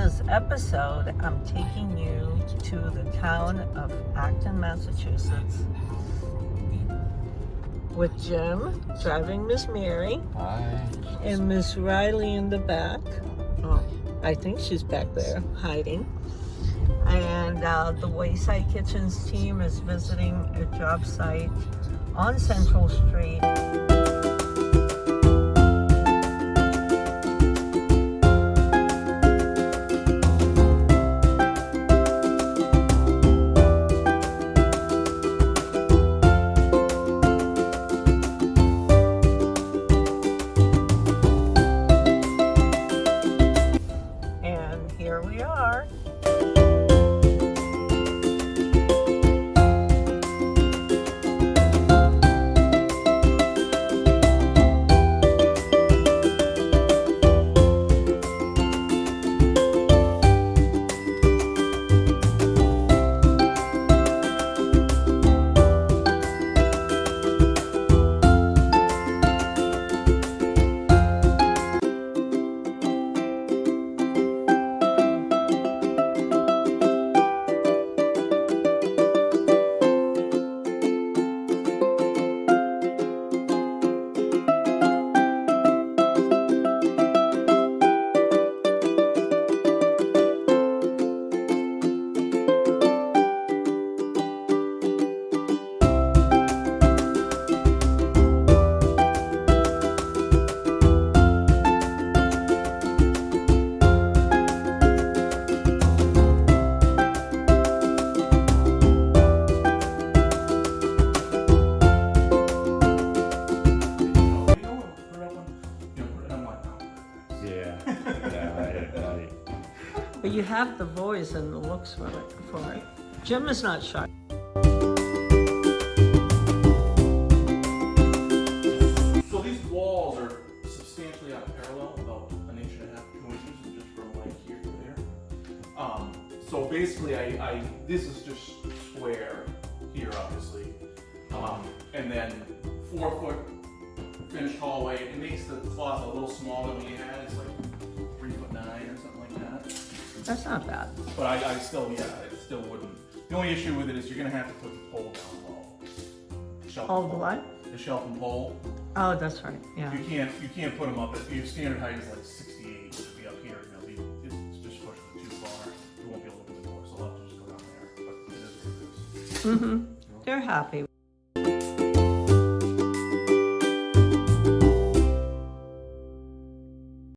this episode, I'm taking you to the town of Acton, Massachusetts with Jim driving Miss Mary. Hi. And Miss Riley in the back. Oh, I think she's back there hiding. And the Wayside Kitchens team is visiting a job site on Central Street. And here we are. But you have the voice and the looks for it. Jim is not shy. So these walls are substantially out parallel, about 1.5 inches, 2 inches, just from like here to there. So basically, this is just square here, obviously, and then 4-foot finished hallway. It makes the closet a little smaller than we had. It's like 3'9" or something like that. That's not bad. But I still, yeah, it still wouldn't. The only issue with it is you're gonna have to put the pole down low. Shelf Oh, and the pole. what? The shelf and pole. Oh, that's right. Yeah. You can't put them up. If your standard height is like 68, it'll be up here. It's just pushing it too far. You won't be able to open the door, so I'll have to just go down there. But it is what it is. They're happy.